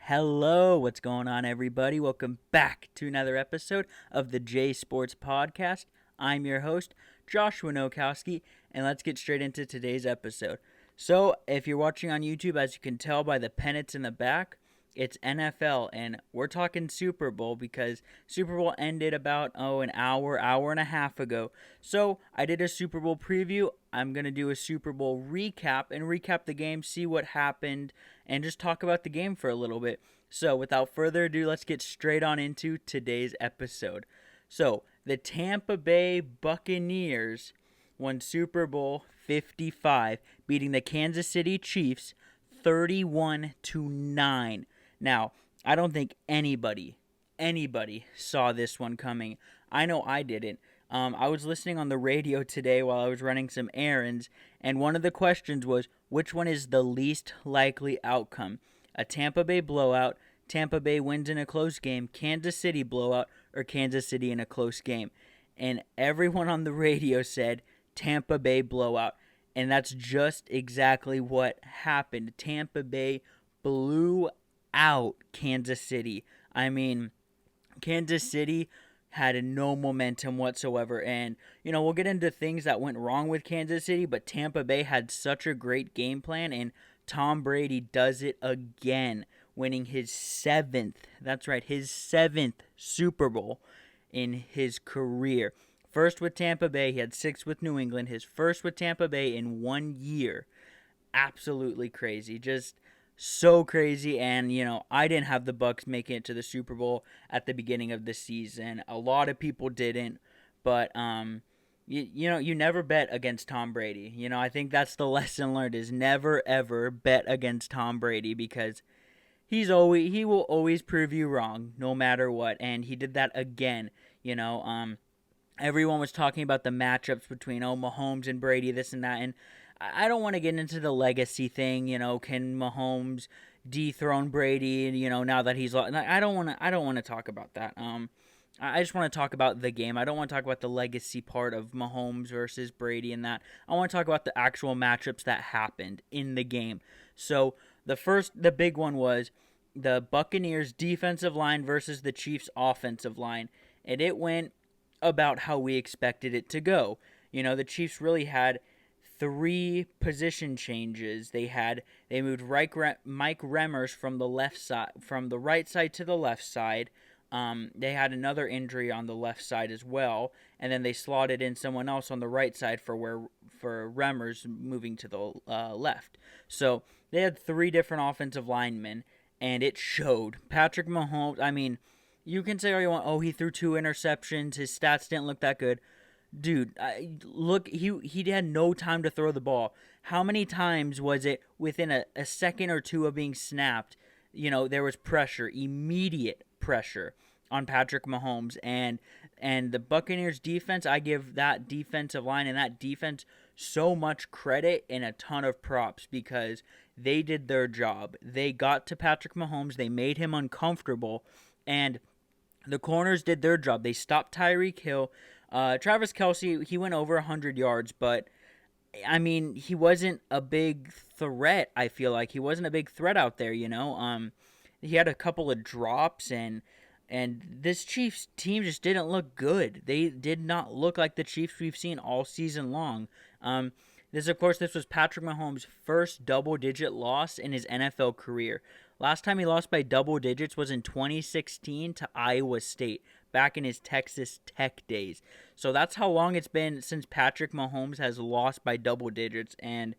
Hello, what's going on, everybody? Welcome back to another episode of the J Sports Podcast. I'm your host, Joshua Nowakowski, and let's get straight into today's episode. So, if you're watching on YouTube, as you can tell by the pennants in the back, it's NFL, and we're talking Super Bowl because Super Bowl ended about, an hour and a half ago. So, I did a Super Bowl preview. I'm going to do a Super Bowl recap and recap the game, see what happened, and just talk about the game for a little bit. So, without further ado, let's get straight on into today's episode. So, the Tampa Bay Buccaneers won Super Bowl 55, beating the Kansas City Chiefs 31-9. Now, I don't think anybody saw this one coming. I know I didn't. I was listening on the radio today while I was running some errands, and one of the questions was, which one is the least likely outcome? A Tampa Bay blowout, Tampa Bay wins in a close game, Kansas City blowout, or Kansas City in a close game? And everyone on the radio said Tampa Bay blowout. And that's just exactly what happened. Tampa Bay blew out Kansas City. I mean, Kansas City had no momentum whatsoever. And, we'll get into things that went wrong with Kansas City, but Tampa Bay had such a great game plan, and Tom Brady does it again, winning his his seventh Super Bowl in his career. First with Tampa Bay, he had 6 with New England, his first with Tampa Bay in 1 year. Absolutely crazy. Just so crazy. And I didn't have the Bucs making it to the Super Bowl at the beginning of the season. A lot of people didn't, but you never bet against Tom Brady. I think that's the lesson learned, is never ever bet against Tom Brady, because he will always prove you wrong no matter what. And he did that again. Everyone was talking about the matchups between Mahomes and Brady, this and that, and I don't want to get into the legacy thing. Can Mahomes dethrone Brady? Now that he's lost, I don't want to talk about that. I just want to talk about the game. I don't want to talk about the legacy part of Mahomes versus Brady and that. I want to talk about the actual matchups that happened in the game. So the big one was the Buccaneers defensive line versus the Chiefs offensive line, and it went about how we expected it to go. The Chiefs really had 3 position changes. They moved Mike Remmers from the right side to the left side. They had another injury on the left side as well, and then they slotted in someone else on the right side for Remmers moving to the left. So they had 3 different offensive linemen, and it showed. Patrick Mahomes, I mean, you can say all you want, he threw 2 interceptions, his stats didn't look that good. Dude, look, he had no time to throw the ball. How many times was it within a second or two of being snapped? There was pressure, immediate pressure on Patrick Mahomes. And the Buccaneers defense, I give that defensive line and that defense so much credit and a ton of props, because they did their job. They got to Patrick Mahomes, they made him uncomfortable, and the corners did their job. They stopped Tyreek Hill. Travis Kelce, he went over 100 yards, but, I mean, he wasn't a big threat, I feel like. He wasn't a big threat out there, He had a couple of drops, and this Chiefs team just didn't look good. They did not look like the Chiefs we've seen all season long. This was Patrick Mahomes' first double-digit loss in his NFL career. Last time he lost by double digits was in 2016 to Iowa State, back in his Texas Tech days. So that's how long it's been since Patrick Mahomes has lost by double digits. And,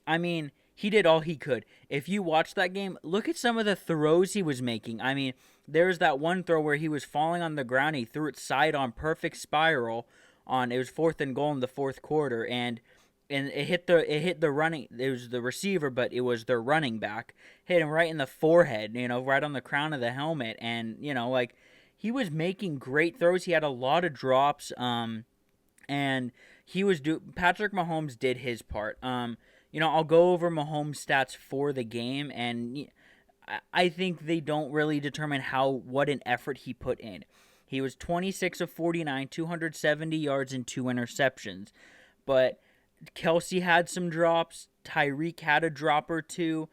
I mean, he did all he could. If you watch that game, look at some of the throws he was making. I mean, there's that one throw where he was falling on the ground. He threw it side on, perfect spiral. It was 4th and goal in the 4th quarter, and it hit the running. It was the receiver, but it was their running back. Hit him right in the forehead, right on the crown of the helmet, and he was making great throws. He had a lot of drops, and Patrick Mahomes did his part. I'll go over Mahomes' stats for the game, and I think they don't really determine what an effort he put in. He was 26 of 49, 270 yards and 2 interceptions, but Kelce had some drops. Tyreek had a drop or two.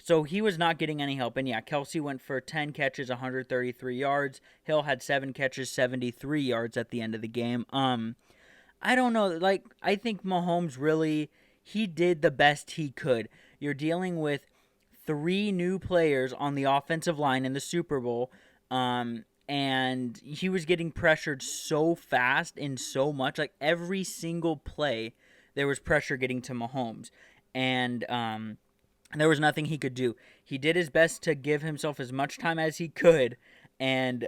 So he was not getting any help. And yeah, Kelsey went for 10 catches, 133 yards. Hill had 7 catches, 73 yards at the end of the game. I don't know. Like, I think Mahomes really, he did the best he could. You're dealing with 3 new players on the offensive line in the Super Bowl. And he was getting pressured so fast and so much. Like, every single play, there was pressure getting to Mahomes. And, there was nothing he could do. He did his best to give himself as much time as he could. And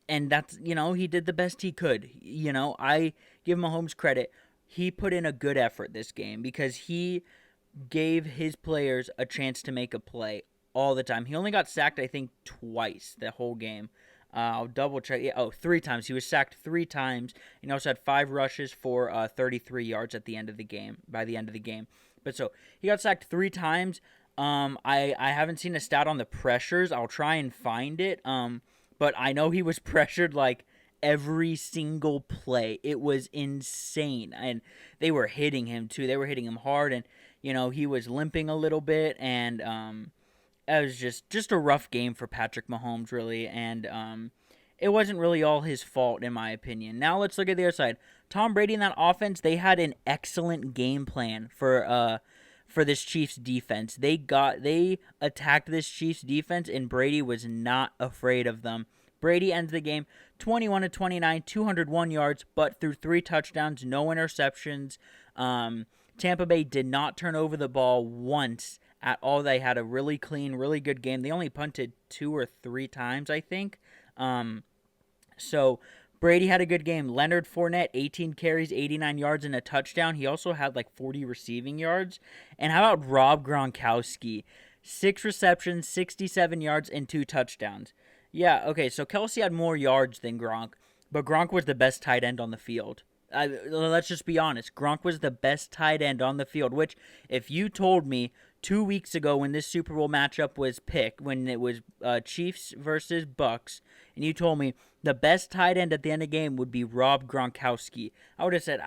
that's, he did the best he could. I give Mahomes credit. He put in a good effort this game because he gave his players a chance to make a play all the time. He only got sacked, I think, twice the whole game. I'll double check. Yeah, 3 times. He was sacked 3 times. He also had 5 rushes for 33 yards at the end of the game. By the end of the game, but so he got sacked 3 times. I haven't seen a stat on the pressures. I'll try and find it. But I know he was pressured like every single play. It was insane, and they were hitting him too. They were hitting him hard, and he was limping a little bit, and it was just a rough game for Patrick Mahomes, really, and it wasn't really all his fault, in my opinion. Now let's look at the other side. Tom Brady and that offense, they had an excellent game plan for this Chiefs defense. They attacked this Chiefs defense, and Brady was not afraid of them. Brady ends the game 21-29, 201 yards, but threw 3 touchdowns, no interceptions. Tampa Bay did not turn over the ball once at all. They had a really clean, really good game. They only punted 2 or 3 times, I think. So Brady had a good game. Leonard Fournette, 18 carries, 89 yards, and a touchdown. He also had like 40 receiving yards. And how about Rob Gronkowski? 6 receptions, 67 yards, and 2 touchdowns. Yeah, okay, so Kelsey had more yards than Gronk, but Gronk was the best tight end on the field. Let's just be honest. Gronk was the best tight end on the field, which if you told me 2 weeks ago when this Super Bowl matchup was picked, when it was Chiefs versus Bucks, and you told me the best tight end at the end of the game would be Rob Gronkowski, I would have said,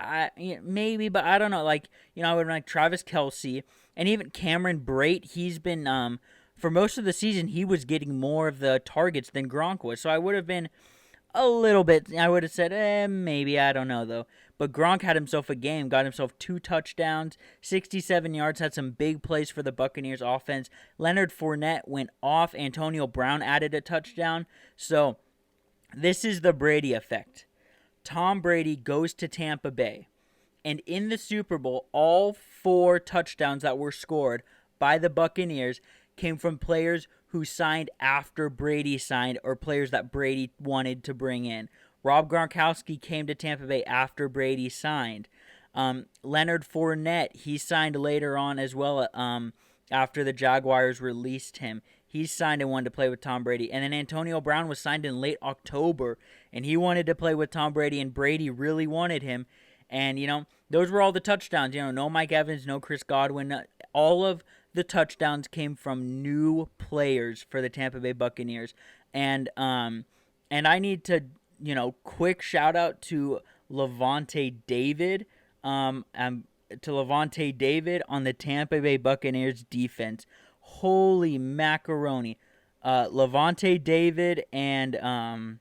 maybe, but I don't know. Like, I would have been like Travis Kelsey, and even Cameron Brate, he's been, for most of the season, he was getting more of the targets than Gronk was, so I would have been a little bit, I would have said, maybe, I don't know, though. But Gronk had himself a game, got himself 2 touchdowns, 67 yards, had some big plays for the Buccaneers offense. Leonard Fournette went off. Antonio Brown added a touchdown. So, this is the Brady effect. Tom Brady goes to Tampa Bay. And in the Super Bowl, all 4 touchdowns that were scored by the Buccaneers came from players who signed after Brady signed or players that Brady wanted to bring in. Rob Gronkowski came to Tampa Bay after Brady signed. Leonard Fournette, he signed later on as well after the Jaguars released him. He signed and wanted to play with Tom Brady. And then Antonio Brown was signed in late October, and he wanted to play with Tom Brady, and Brady really wanted him. And, those were all the touchdowns. No Mike Evans, no Chris Godwin. All of the touchdowns came from new players for the Tampa Bay Buccaneers. And I need to, quick shout out to Levante David. To Levante David on the Tampa Bay Buccaneers defense. Holy macaroni. Levante David and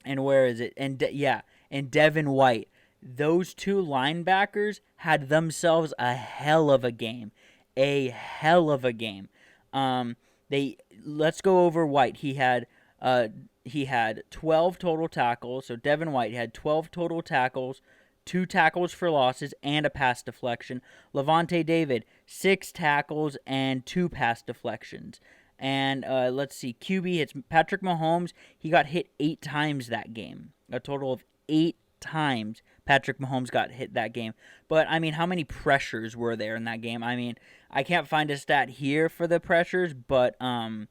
where is it? And Devin White. Those 2 linebackers had themselves a hell of a game. A hell of a game. Let's go over White. He had 12 total tackles. So Devin White had 12 total tackles, 2 tackles for losses, and a pass deflection. Levante David, 6 tackles and 2 pass deflections. And let's see, QB hits Patrick Mahomes. He got hit 8 times that game. A total of 8 times Patrick Mahomes got hit that game. But, how many pressures were there in that game? I can't find a stat here for the pressures, but Patrick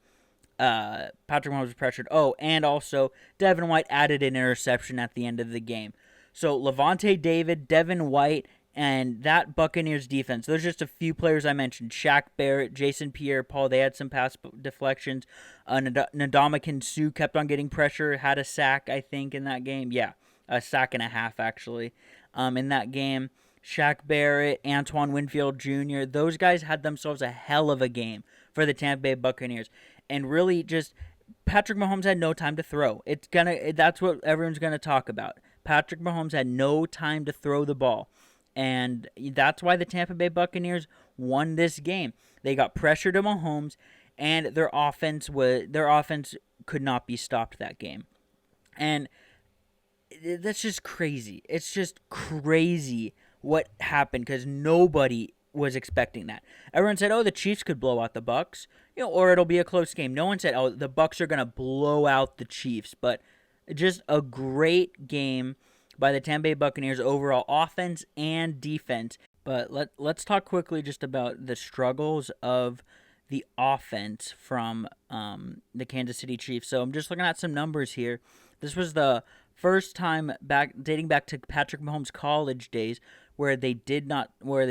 Mahomes was pressured. Oh, and also Devin White added an interception at the end of the game. So Levante David, Devin White, and that Buccaneers defense. Those are just a few players I mentioned. Shaq Barrett, Jason Pierre-Paul, they had some pass deflections. Ndamukong Suh kept on getting pressure, had a sack, I think, in that game. Yeah, a sack and a half, actually, in that game. Shaq Barrett, Antoine Winfield Jr., those guys had themselves a hell of a game for the Tampa Bay Buccaneers. And really just Patrick Mahomes had no time to throw. That's what everyone's gonna talk about. Patrick Mahomes had no time to throw the ball. And that's why the Tampa Bay Buccaneers won this game. They got pressure to Mahomes, and their offense could not be stopped that game. And that's just crazy. It's just crazy what happened because nobody was expecting that. Everyone said, "Oh, the Chiefs could blow out the Bucs, or it'll be a close game." No one said, "Oh, the Bucs are gonna blow out the Chiefs." But just a great game by the Tampa Bay Buccaneers overall offense and defense. But let's talk quickly just about the struggles of the offense from the Kansas City Chiefs. So I'm just looking at some numbers here. This was the first time dating back to Patrick Mahomes' college days where the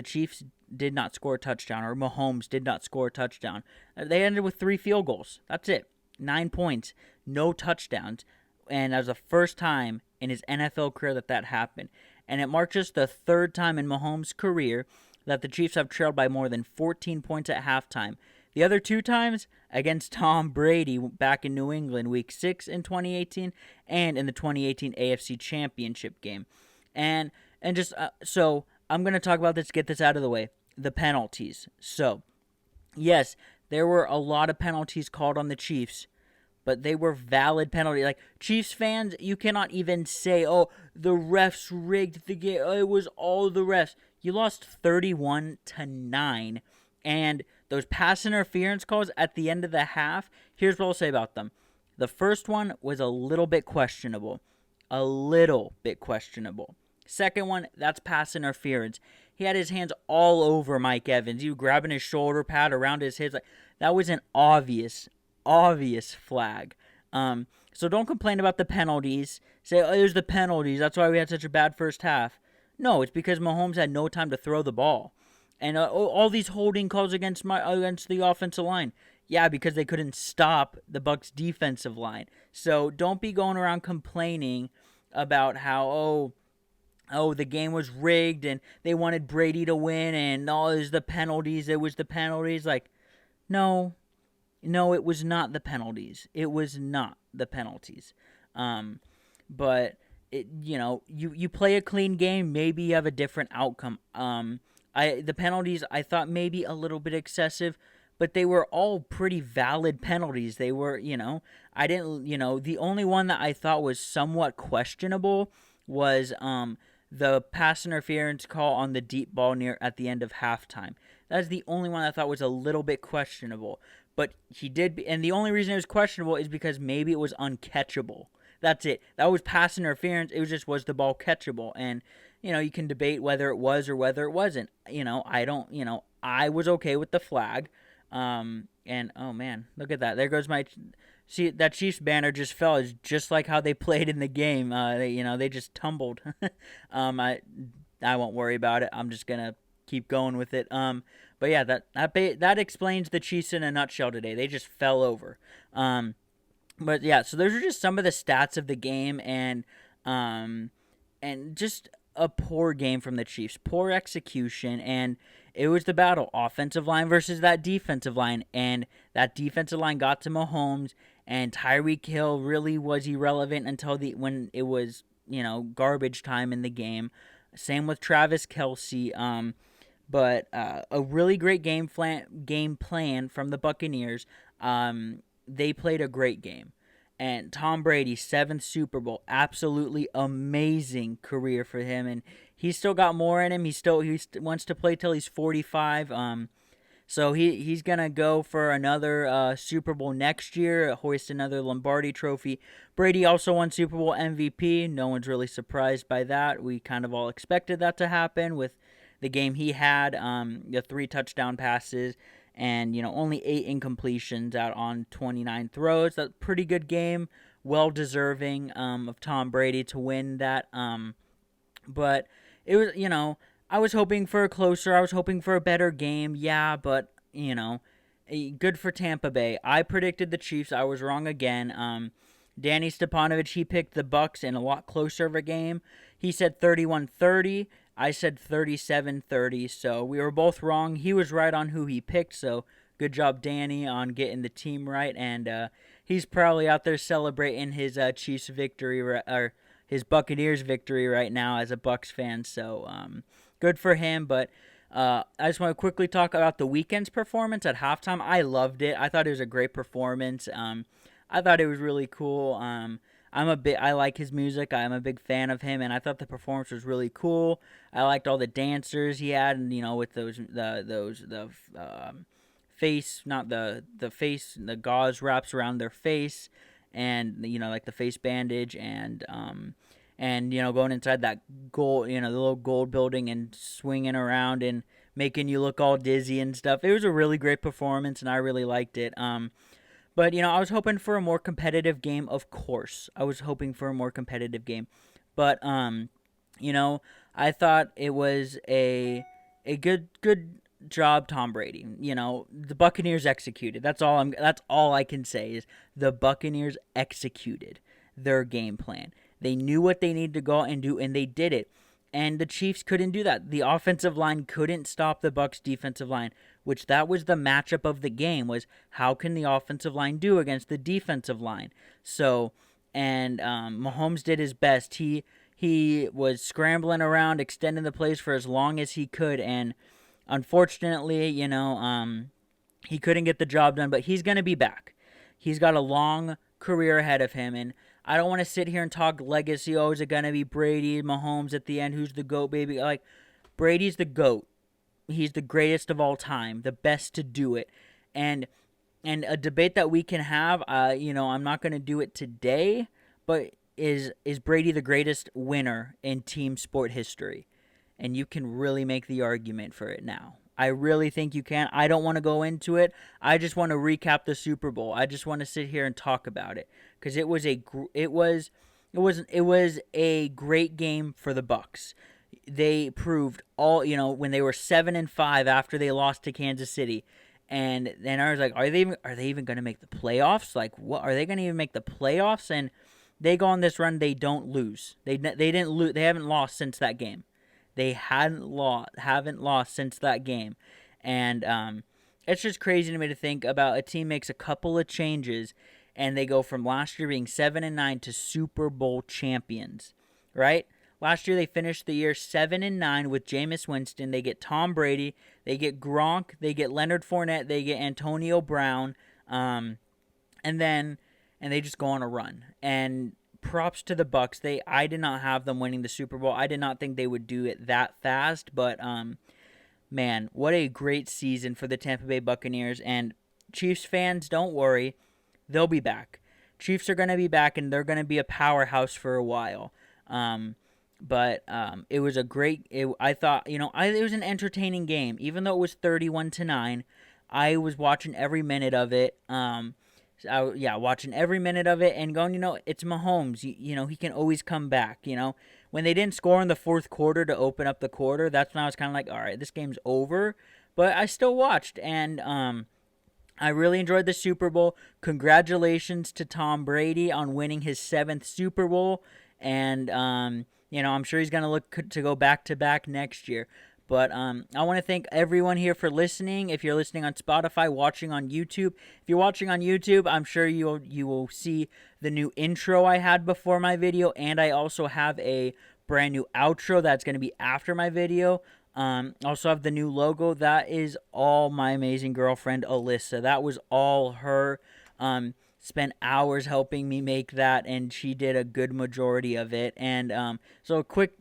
Chiefs did not score a touchdown, or Mahomes did not score a touchdown. They ended with 3 field goals. That's it. 9 points, no touchdowns. And that was the first time in his NFL career that happened. And it marked just the third time in Mahomes' career that the Chiefs have trailed by more than 14 points at halftime. The other 2 times against Tom Brady back in New England, Week 6 in 2018, and in the 2018 AFC Championship game. And just so I'm going to talk about this, get this out of the way. The penalties. So, yes, there were a lot of penalties called on the Chiefs, but they were valid penalties. Like, Chiefs fans, you cannot even say, "Oh, the refs rigged the game. Oh, it was all the refs." You lost 31-9, and those pass interference calls at the end of the half, here's what I'll say about them. The first one was a little bit questionable. A little bit questionable. Second one, that's pass interference. He had his hands all over Mike Evans. He was grabbing his shoulder pad around his hips. That was an obvious flag. So don't complain about the penalties. Say, "Oh, there's the penalties. That's why we had such a bad first half." No, it's because Mahomes had no time to throw the ball. And all these holding calls against the offensive line. Yeah, because they couldn't stop the Bucs' defensive line. So don't be going around complaining about how, the game was rigged and they wanted Brady to win and all is the penalties. It was the penalties. Like, no, it was not the penalties. It was not the penalties. But you play a clean game, maybe you have a different outcome. The penalties I thought maybe a little bit excessive, but they were all pretty valid penalties. They were, the only one that I thought was somewhat questionable was the pass interference call on the deep ball at the end of halftime. That's the only one I thought was a little bit questionable. But he did, and the only reason it was questionable is because maybe it was uncatchable. That's it. That was pass interference. It was the ball catchable? And, you can debate whether it was or whether it wasn't. I was okay with the flag. And, oh, man, look at that. There goes see, that Chiefs banner just fell. It's just like how they played in the game. They just tumbled. I won't worry about it. I'm just going to keep going with it. But yeah, that explains the Chiefs in a nutshell today. They just fell over. But yeah, so those are just some of the stats of the game, and just a poor game from the Chiefs, poor execution, and it was the battle, offensive line versus that defensive line, and that defensive line got to Mahomes, and Tyreek Hill really was irrelevant until when it was garbage time in the game. Same with Travis Kelce. But a really great game plan from the Buccaneers. They played a great game. And Tom Brady, 7th Super Bowl, absolutely amazing career for him. And he's still got more in him. He wants to play till he's 45. So he's going to go for another Super Bowl next year, hoist another Lombardi trophy. Brady also won Super Bowl MVP. No one's really surprised by that. We kind of all expected that to happen with the game he had, the 3 touchdown passes, and only 8 incompletions out on 29 throws. That's a pretty good game, well deserving of Tom Brady to win that. But it was, I was hoping for I was hoping for a better game. Yeah, but good for Tampa Bay. I predicted the Chiefs. I was wrong again. Danny Stepanovich, he picked the Bucs in a lot closer of a game. He said 31-30. I said 37-30, so we were both wrong. He was right on who he picked, so good job, Danny, on getting the team right. And he's probably out there celebrating his Chiefs victory, or his Buccaneers victory right now as a Bucs fan. So good for him. But I just want to quickly talk about the Weeknd's performance at halftime. I loved it. I thought it was a great performance. I thought it was really cool. I like his music. I'm a big fan of him, and I thought the performance was really cool. I liked all the dancers he had, and with the face, not the face, the gauze wraps around their face, and like the face bandage, and going inside that gold, the little gold building and swinging around and making you look all dizzy and stuff. It was a really great performance, and I really liked it. But I was hoping for a more competitive game. Of course, I was hoping for a more competitive game, but I thought it was a good job, Tom Brady. The Buccaneers executed. That's all I can say is the Buccaneers executed their game plan. They knew what they needed to go out and do, and they did it. And the Chiefs couldn't do that. The offensive line couldn't stop the Bucs defensive line, which that was the matchup of the game, was how can the offensive line do against the defensive line. So, and Mahomes did his best. He was scrambling around, extending the plays for as long as he could, and unfortunately, he couldn't get the job done, but he's going to be back. He's got a long career ahead of him, and I don't want to sit here and talk legacy. Oh, is it going to be Brady, Mahomes at the end? Who's the GOAT, baby? Like, Brady's the GOAT. He's the greatest of all time, the best to do it. And a debate that we can have, I'm not going to do it today, but is Brady the greatest winner in team sport history? And you can really make the argument for it now. I really think you can. I don't want to go into it. I just want to recap the Super Bowl. I just want to sit here and talk about it because it was a great game for the Bucs. They proved all, when they were 7-5 after they lost to Kansas City, and then I was like, are they even going to make the playoffs? Like, what are they going to even make the playoffs? And they go on this run. They don't lose. They didn't lose. They haven't lost since that game. They haven't lost since that game. And it's just crazy to me to think about a team makes a couple of changes and they go from last year being 7-9 to Super Bowl champions, right? Last year they finished the year 7-9 with Jameis Winston. They get Tom Brady, they get Gronk, they get Leonard Fournette, they get Antonio Brown, and they just go on a run. And props to the Bucs. I did not have them winning the Super Bowl. I did not think they would do it that fast, but man, what a great season for the Tampa Bay Buccaneers. And Chiefs fans, don't worry, they'll be back. Chiefs are going to be back, and they're going to be a powerhouse for a while. But it was a great. I thought, it was an entertaining game, even though it was 31-9. I was watching every minute of it. Watching every minute of it and going, it's Mahomes. He can always come back. When they didn't score in the fourth quarter to open up the quarter, that's when I was kind of like, all right, this game's over. But I still watched, and I really enjoyed the Super Bowl. Congratulations to Tom Brady on winning his 7th Super Bowl, and I'm sure he's going to look to go back-to-back next year. But I want to thank everyone here for listening. If you're listening on Spotify, watching on YouTube. If you're watching on YouTube, I'm sure you will see the new intro I had before my video. And I also have a brand new outro that's going to be after my video. Also have the new logo. That is all my amazing girlfriend, Alyssa. That was all her. Spent hours helping me make that, and she did a good majority of it. And so a quick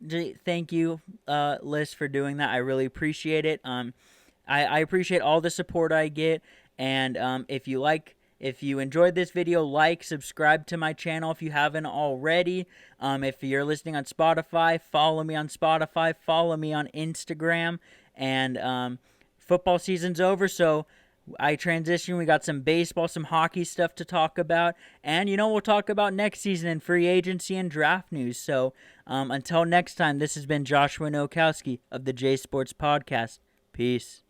thank you, Liz, for doing that. I really appreciate it. I appreciate all the support I get. And if you enjoyed this video, subscribe to my channel if you haven't already. If you're listening on Spotify, follow me on Spotify. Follow me on Instagram. And football season's over, so I transitioned. We got some baseball, some hockey stuff to talk about. And, we'll talk about next season and free agency and draft news. So until next time, this has been Joshua Nowakowski of the J Sports Podcast. Peace.